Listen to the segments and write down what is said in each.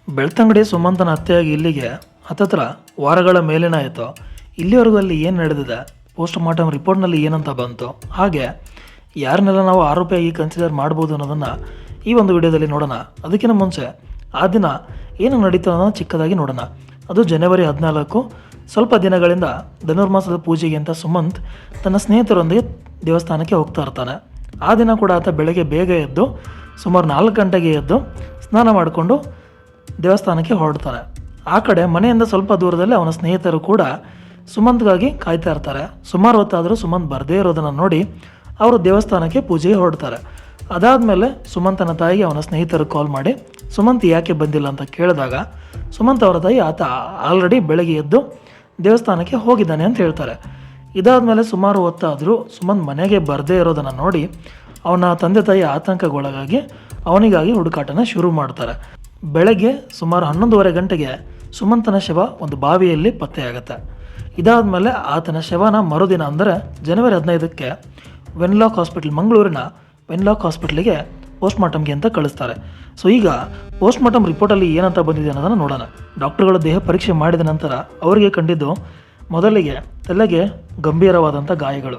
ಬೆಳ್ತಂಗಡಿ ಸುಮಂತನ ಹತ್ಯೆಯಾಗಿ ಇಲ್ಲಿಗೆ ಹತ್ತತ್ರ ವಾರಗಳ ಮೇಲಿನ ಆಯಿತು. ಇಲ್ಲಿವರೆಗೂ ಅಲ್ಲಿ ಏನು ನಡೆದಿದೆ, ಪೋಸ್ಟ್ ಮಾರ್ಟಮ್ ರಿಪೋರ್ಟ್ನಲ್ಲಿ ಏನಂತ ಬಂತು, ಹಾಗೆ ಯಾರನ್ನೆಲ್ಲ ನಾವು ಆರೋಪಿಯಾಗಿ ಕನ್ಸಿಡರ್ ಮಾಡ್ಬೋದು ಅನ್ನೋದನ್ನು ಈ ಒಂದು ವಿಡಿಯೋದಲ್ಲಿ ನೋಡೋಣ. ಅದಕ್ಕಿಂತ ಮುಂಚೆ ಆ ದಿನ ಏನು ನಡೀತು ಅನ್ನೋದನ್ನು ಚಿಕ್ಕದಾಗಿ ನೋಡೋಣ. ಅದು ಜನವರಿ 14. ಸ್ವಲ್ಪ ದಿನಗಳಿಂದ ಧನುರ್ಮಾಸದ ಪೂಜೆಗೆ ಅಂತ ಸುಮಂತ್ ತನ್ನ ಸ್ನೇಹಿತರೊಂದಿಗೆ ದೇವಸ್ಥಾನಕ್ಕೆ ಹೋಗ್ತಾ ಇರ್ತಾನೆ. ಆ ದಿನ ಕೂಡ ಆತ ಬೆಳಗ್ಗೆ ಬೇಗ ಎದ್ದು ಸುಮಾರು 4 ಗಂಟೆಗೆ ಎದ್ದು ಸ್ನಾನ ಮಾಡಿಕೊಂಡು ದೇವಸ್ಥಾನಕ್ಕೆ ಹೊರಡ್ತಾನೆ. ಆ ಕಡೆ ಮನೆಯಿಂದ ಸ್ವಲ್ಪ ದೂರದಲ್ಲಿ ಅವನ ಸ್ನೇಹಿತರು ಕೂಡ ಸುಮಂತ್ಗಾಗಿ ಕಾಯ್ತಾ ಇರ್ತಾರೆ. ಸುಮಾರು ಹೊತ್ತಾದರೂ ಸುಮಂತ್ ಬರದೇ ಇರೋದನ್ನು ನೋಡಿ ಅವರು ದೇವಸ್ಥಾನಕ್ಕೆ ಪೂಜೆಗೆ ಹೊರಡ್ತಾರೆ. ಅದಾದಮೇಲೆ ಸುಮಂತನ ತಾಯಿಗೆ ಅವನ ಸ್ನೇಹಿತರು ಕಾಲ್ ಮಾಡಿ ಸುಮಂತ್ ಯಾಕೆ ಬಂದಿಲ್ಲ ಅಂತ ಕೇಳಿದಾಗ ಸುಮಂತ್ ಅವರ ತಾಯಿ ಆತ ಆಲ್ರೆಡಿ ಬೆಳಗ್ಗೆ ಎದ್ದು ದೇವಸ್ಥಾನಕ್ಕೆ ಹೋಗಿದ್ದಾನೆ ಅಂತ ಹೇಳ್ತಾರೆ. ಇದಾದಮೇಲೆ ಸುಮಾರು ಹೊತ್ತಾದರೂ ಸುಮಂತ್ ಮನೆಗೆ ಬರದೇ ಇರೋದನ್ನು ನೋಡಿ ಅವನ ತಂದೆ ತಾಯಿ ಆತಂಕಗೊಳಗಾಗಿ ಅವನಿಗಾಗಿ ಹುಡುಕಾಟನ ಶುರು ಮಾಡ್ತಾರೆ. ಬೆಳಗ್ಗೆ ಸುಮಾರು 11:30 ಗಂಟೆಗೆ ಸುಮಂತನ ಶವ ಒಂದು ಬಾವಿಯಲ್ಲಿ ಪತ್ತೆಯಾಗುತ್ತೆ. ಇದಾದಮೇಲೆ ಆತನ ಶವನ ಮರುದಿನ ಅಂದರೆ ಜನವರಿ 15ಕ್ಕೆ ವೆನ್ಲಾಕ್ ಹಾಸ್ಪಿಟಲ್, ಮಂಗಳೂರಿನ ವೆನ್ಲಾಕ್ ಹಾಸ್ಪಿಟ್ಲಿಗೆ ಪೋಸ್ಟ್ ಮಾರ್ಟಮ್ಗೆ ಅಂತ ಕಳಿಸ್ತಾರೆ. ಸೊ ಈಗ ಪೋಸ್ಟ್ ಮಾರ್ಟಮ್ ರಿಪೋರ್ಟಲ್ಲಿ ಏನಂತ ಬಂದಿದೆ ಅನ್ನೋದನ್ನು ನೋಡೋಣ. ಡಾಕ್ಟರ್ಗಳು ದೇಹ ಪರೀಕ್ಷೆ ಮಾಡಿದ ನಂತರ ಅವರಿಗೆ ಕಂಡಿದ್ದು ಮೊದಲಿಗೆ ತಲೆಗೆ ಗಂಭೀರವಾದಂಥ ಗಾಯಗಳು.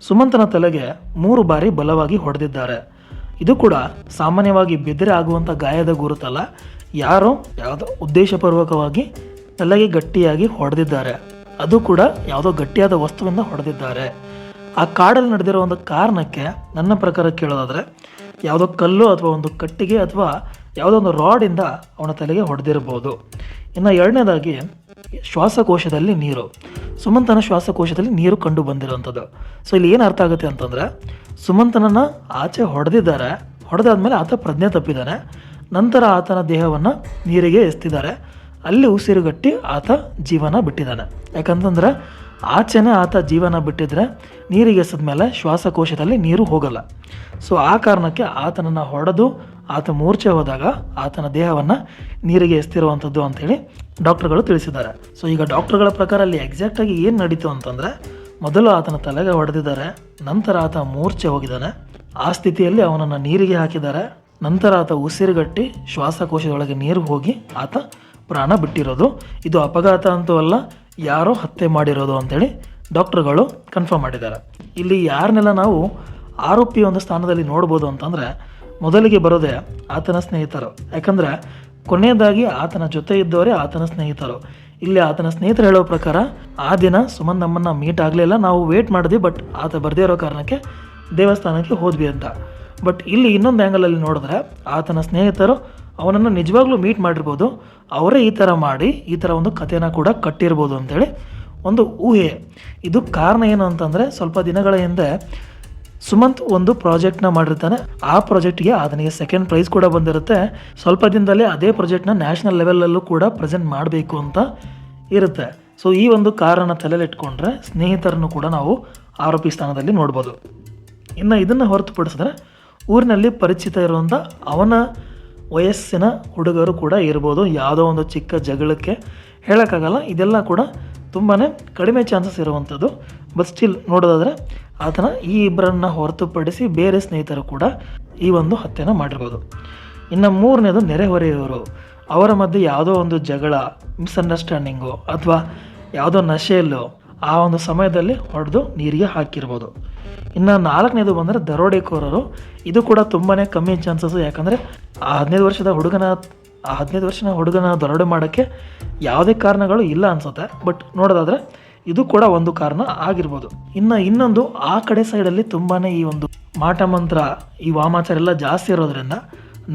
ಸುಮಂತನ ತಲೆಗೆ 3 ಬಾರಿ ಬಲವಾಗಿ ಹೊಡೆದಿದ್ದಾರೆ. ಇದು ಕೂಡ ಸಾಮಾನ್ಯವಾಗಿ ಬೆದರಿ ಆಗುವಂಥ ಗಾಯದ ಗುರುತಲ್ಲ, ಯಾರೋ ಯಾವುದೋ ಉದ್ದೇಶಪೂರ್ವಕವಾಗಿ ತಲೆಗೆ ಗಟ್ಟಿಯಾಗಿ ಹೊಡೆದಿದ್ದಾರೆ. ಅದು ಕೂಡ ಯಾವುದೋ ಗಟ್ಟಿಯಾದ ವಸ್ತುವಿಂದ ಹೊಡೆದಿದ್ದಾರೆ. ಆ ಕಾಡಲ್ಲಿ ನಡೆದಿರೋ ಒಂದು ಕಾರಣಕ್ಕೆ ನನ್ನ ಪ್ರಕಾರ ಕೇಳೋದಾದರೆ ಯಾವುದೋ ಕಲ್ಲು ಅಥವಾ ಒಂದು ಕಟ್ಟಿಗೆ ಅಥವಾ ಯಾವುದೋ ಒಂದು ರಾಡಿಂದ ಅವನ ತಲೆಗೆ ಹೊಡೆದಿರ್ಬೋದು. ಇನ್ನು ಎರಡನೇದಾಗಿ ಶ್ವಾಸಕೋಶದಲ್ಲಿ ನೀರು, ಸುಮಂತನ ಶ್ವಾಸಕೋಶದಲ್ಲಿ ನೀರು ಕಂಡು ಬಂದಿರೋವಂಥದ್ದು. ಸೊ ಇಲ್ಲಿ ಏನು ಅರ್ಥ ಆಗುತ್ತೆ ಅಂತಂದರೆ ಸುಮಂತನನ್ನು ಆಚೆ ಹೊಡೆದಿದ್ದಾರೆ, ಹೊಡೆದಾದ್ಮೇಲೆ ಆತ ಪ್ರಜ್ಞೆ ತಪ್ಪಿದ್ದಾನೆ, ನಂತರ ಆತನ ದೇಹವನ್ನು ನೀರಿಗೆ ಎಸ್ತಿದ್ದಾರೆ, ಅಲ್ಲಿ ಉಸಿರುಗಟ್ಟಿ ಆತ ಜೀವನ ಬಿಟ್ಟಿದ್ದಾನೆ. ಯಾಕಂತಂದರೆ ಆಚೆನೇ ಆತ ಜೀವನ ಬಿಟ್ಟಿದ್ರೆ ನೀರಿಗೆ ಎಸೆದ ಮೇಲೆ ಶ್ವಾಸಕೋಶದಲ್ಲಿ ನೀರು ಹೋಗಲ್ಲ. ಸೊ ಆ ಕಾರಣಕ್ಕೆ ಆತನನ್ನು ಹೊಡೆದು ಆತ ಮೂರ್ಛೆ ಹೋದಾಗ ಆತನ ದೇಹವನ್ನು ನೀರಿಗೆ ಎಸ್ತಿರುವಂಥದ್ದು ಅಂಥೇಳಿ ಡಾಕ್ಟರ್ಗಳು ತಿಳಿಸಿದ್ದಾರೆ. ಸೊ ಈಗ ಡಾಕ್ಟರ್ಗಳ ಪ್ರಕಾರ ಅಲ್ಲಿ ಎಕ್ಸಾಕ್ಟಾಗಿ ಏನು ನಡೀತು ಅಂತಂದರೆ ಮೊದಲು ಆತನ ತಲೆಗೆ ಹೊಡೆದಿದ್ದಾರೆ, ನಂತರ ಆತ ಮೂರ್ಛೆ ಹೋಗಿದ್ದಾನೆ, ಆ ಸ್ಥಿತಿಯಲ್ಲಿ ಅವನನ್ನು ನೀರಿಗೆ ಹಾಕಿದ್ದಾರೆ, ನಂತರ ಆತ ಉಸಿರುಗಟ್ಟಿ ಶ್ವಾಸಕೋಶದೊಳಗೆ ನೀರು ಹೋಗಿ ಆತ ಪ್ರಾಣ ಬಿಟ್ಟಿರೋದು. ಇದು ಅಪಘಾತ ಅಂತೂ ಅಲ್ಲ, ಯಾರೋ ಹತ್ಯೆ ಮಾಡಿರೋದು ಅಂಥೇಳಿ ಡಾಕ್ಟರ್ಗಳು ಕನ್ಫರ್ಮ್ ಮಾಡಿದ್ದಾರೆ. ಇಲ್ಲಿ ಯಾರನ್ನೆಲ್ಲ ನಾವು ಆರೋಪಿ ಒಂದು ಸ್ಥಾನದಲ್ಲಿ ನೋಡ್ಬೋದು ಅಂತಂದರೆ ಮೊದಲಿಗೆ ಬರೋದೇ ಆತನ ಸ್ನೇಹಿತರು. ಯಾಕಂದರೆ ಕೊನೆಯದಾಗಿ ಆತನ ಜೊತೆ ಇದ್ದವರೇ ಆತನ ಸ್ನೇಹಿತರು. ಇಲ್ಲಿ ಆತನ ಸ್ನೇಹಿತರು ಹೇಳೋ ಪ್ರಕಾರ ಆ ದಿನ ಸುಮನ್ ನಮ್ಮನ್ನು ಮೀಟ್ ಆಗಲಿಲ್ಲ, ನಾವು ವೇಟ್ ಮಾಡಿದ್ವಿ, ಬಟ್ ಆತ ಬರದೇ ಇರೋ ಕಾರಣಕ್ಕೆ ದೇವಸ್ಥಾನಕ್ಕೆ ಹೋದ್ವಿ ಅಂತ. ಬಟ್ ಇಲ್ಲಿ ಇನ್ನೊಂದು ಆ್ಯಂಗಲಲ್ಲಿ ನೋಡಿದ್ರೆ ಆತನ ಸ್ನೇಹಿತರು ಅವನನ್ನು ನಿಜವಾಗ್ಲೂ ಮೀಟ್ ಮಾಡಿರ್ಬೋದು, ಅವರೇ ಈ ಥರ ಮಾಡಿ ಈ ಥರ ಒಂದು ಕಥೆನ ಕೂಡ ಕಟ್ಟಿರ್ಬೋದು ಅಂತೇಳಿ ಒಂದು ಊಹೆ. ಇದು ಕಾರಣ ಏನು ಅಂತಂದರೆ ಸ್ವಲ್ಪ ದಿನಗಳ ಹಿಂದೆ ಸುಮಂತ್ ಒಂದು ಪ್ರಾಜೆಕ್ಟ್ನ ಮಾಡಿರ್ತಾನೆ. ಆ ಪ್ರಾಜೆಕ್ಟ್ಗೆ ಆತನಿಗೆ 2nd ಪ್ರೈಸ್ ಕೂಡ ಬಂದಿರುತ್ತೆ. ಸ್ವಲ್ಪ ದಿನದಲ್ಲೇ ಅದೇ ಪ್ರಾಜೆಕ್ಟ್ನ ನ್ಯಾಷನಲ್ ಲೆವೆಲಲ್ಲೂ ಕೂಡ ಪ್ರೆಸೆಂಟ್ ಮಾಡಬೇಕು ಅಂತ ಇರುತ್ತೆ. ಸೊ ಈ ಒಂದು ಕಾರಣ ತಲೆಯಲ್ಲಿಟ್ಕೊಂಡ್ರೆ ಸ್ನೇಹಿತರನ್ನು ಕೂಡ ನಾವು ಆರೋಪಿ ಸ್ಥಾನದಲ್ಲಿ ನೋಡ್ಬೋದು. ಇನ್ನು ಇದನ್ನು ಹೊರತುಪಡಿಸಿದ್ರೆ ಊರಿನಲ್ಲಿ ಪರಿಚಿತ ಇರುವಂಥ ಅವನ ವಯಸ್ಸಿನ ಹುಡುಗರು ಕೂಡ ಇರ್ಬೋದು. ಯಾವುದೋ ಒಂದು ಚಿಕ್ಕ ಜಗಳಕ್ಕೆ ಹೇಳೋಕ್ಕಾಗಲ್ಲ, ಇದೆಲ್ಲ ಕೂಡ ತುಂಬಾ ಕಡಿಮೆ ಚಾನ್ಸಸ್ ಇರುವಂಥದ್ದು. ಬಟ್ ಸ್ಟಿಲ್ ನೋಡೋದಾದರೆ ಆತನ ಈ ಇಬ್ಬರನ್ನು ಹೊರತುಪಡಿಸಿ ಬೇರೆ ಸ್ನೇಹಿತರು ಕೂಡ ಈ ಒಂದು ಹತ್ಯೆನ ಮಾಡಿರ್ಬೋದು. ಇನ್ನು ಮೂರನೇದು ನೆರೆಹೊರೆಯವರು, ಅವರ ಮಧ್ಯೆ ಯಾವುದೋ ಒಂದು ಜಗಳ, ಮಿಸ್ಅಂಡರ್ಸ್ಟ್ಯಾಂಡಿಂಗು ಅಥವಾ ಯಾವುದೋ ನಶೆಯಲ್ಲೋ ಆ ಒಂದು ಸಮಯದಲ್ಲಿ ಹೊಡೆದು ನೀರಿಗೆ ಹಾಕಿರ್ಬೋದು. ಇನ್ನು 4ನೇದು ಬಂದರೆ ದರೋಡೆಕೋರರು. ಇದು ಕೂಡ ತುಂಬಾ ಕಮ್ಮಿ ಚಾನ್ಸಸ್ಸು. ಯಾಕಂದರೆ ಆ 15 ವರ್ಷದ ಹುಡುಗನ ದರೋಡೆ ಮಾಡೋಕ್ಕೆ ಯಾವುದೇ ಕಾರಣಗಳು ಇಲ್ಲ ಅನಿಸುತ್ತೆ. ಬಟ್ ನೋಡೋದಾದರೆ ಇದು ಕೂಡ ಒಂದು ಕಾರಣ ಆಗಿರ್ಬೋದು. ಇನ್ನೊಂದು ಆ ಕಡೆ ಸೈಡಲ್ಲಿ ತುಂಬಾ ಈ ಒಂದು ಮಾಟ ಮಂತ್ರ, ಈ ವಾಮಾಚಾರ ಎಲ್ಲ ಜಾಸ್ತಿ ಇರೋದ್ರಿಂದ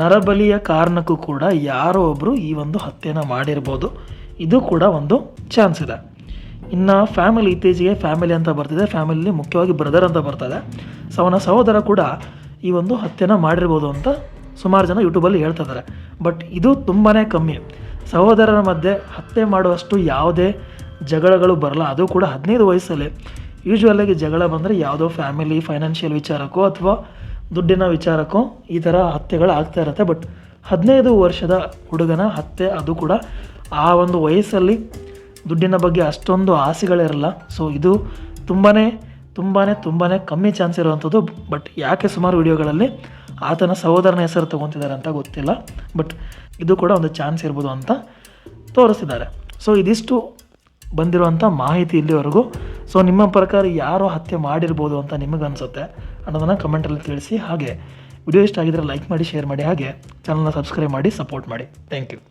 ನರಬಲಿಯ ಕಾರಣಕ್ಕೂ ಕೂಡ ಯಾರೋ ಒಬ್ಬರು ಈ ಒಂದು ಹತ್ಯೆನ ಮಾಡಿರ್ಬೋದು. ಇದು ಕೂಡ ಒಂದು ಚಾನ್ಸ್ ಇದೆ. ಇನ್ನು ಫ್ಯಾಮಿಲಿ, ಇತ್ತೀಚೆಗೆ ಫ್ಯಾಮಿಲಿ ಅಂತ ಬರ್ತಿದೆ, ಫ್ಯಾಮಿಲಿ ಮುಖ್ಯವಾಗಿ ಬ್ರದರ್ ಅಂತ ಬರ್ತದೆ. ಸೊ ಅವನ ಸಹೋದರ ಕೂಡ ಈ ಒಂದು ಹತ್ಯೆನ ಮಾಡಿರ್ಬೋದು ಅಂತ ಸುಮಾರು ಜನ ಯೂಟ್ಯೂಬಲ್ಲಿ ಹೇಳ್ತಾ ಇದ್ದಾರೆ. ಬಟ್ ಇದು ತುಂಬಾ ಕಮ್ಮಿ. ಸಹೋದರರ ಮಧ್ಯೆ ಹತ್ಯೆ ಮಾಡುವಷ್ಟು ಯಾವುದೇ ಜಗಳಗಳು ಬರಲ್ಲ, ಅದು ಕೂಡ 15 ವಯಸ್ಸಲ್ಲಿ. ಯೂಶ್ವಲಾಗಿ ಜಗಳ ಬಂದರೆ ಯಾವುದೋ ಫ್ಯಾಮಿಲಿ, ಫೈನಾನ್ಷಿಯಲ್ ವಿಚಾರಕ್ಕೋ ಅಥವಾ ದುಡ್ಡಿನ ವಿಚಾರಕ್ಕೋ ಈ ಥರ ಹತ್ಯೆಗಳು ಆಗ್ತಾ ಇರುತ್ತೆ. ಬಟ್ 15 ವರ್ಷದ ಹುಡುಗನ ಹತ್ಯೆ, ಅದು ಕೂಡ ಆ ಒಂದು ವಯಸ್ಸಲ್ಲಿ ದುಡ್ಡಿನ ಬಗ್ಗೆ ಅಷ್ಟೊಂದು ಆಸೆಗಳಿರಲ್ಲ. ಸೊ ಇದು ತುಂಬಾ ಕಮ್ಮಿ ಚಾನ್ಸ್ ಇರುವಂಥದ್ದು. ಬಟ್ ಯಾಕೆ ಸುಮಾರು ವಿಡಿಯೋಗಳಲ್ಲಿ ಆತನ ಸಹೋದರನ ಹೆಸರು ತೊಗೊತಿದ್ದಾರೆ ಅಂತ ಗೊತ್ತಿಲ್ಲ. ಬಟ್ ಇದು ಕೂಡ ಒಂದು ಚಾನ್ಸ್ ಇರ್ಬೋದು ಅಂತ ತೋರಿಸ್ತಿದ್ದಾರೆ. ಸೊ ಇದಿಷ್ಟು ಬಂದಿರುವಂಥ ಮಾಹಿತಿ ಇಲ್ಲಿವರೆಗೂ. ಸೊ ನಿಮ್ಮ ಪ್ರಕಾರ ಯಾರು ಹತ್ಯೆ ಮಾಡಿರ್ಬೋದು ಅಂತ ನಿಮಗನ್ಸುತ್ತೆ ಅನ್ನೋದನ್ನು ಕಮೆಂಟಲ್ಲಿ ತಿಳಿಸಿ. ಹಾಗೆ ವಿಡಿಯೋ ಇಷ್ಟ ಆಗಿದ್ದರೆ ಲೈಕ್ ಮಾಡಿ, ಶೇರ್ ಮಾಡಿ, ಹಾಗೆ ಚಾನಲ್ನ ಸಬ್ಸ್ಕ್ರೈಬ್ ಮಾಡಿ, ಸಪೋರ್ಟ್ ಮಾಡಿ. Thank you.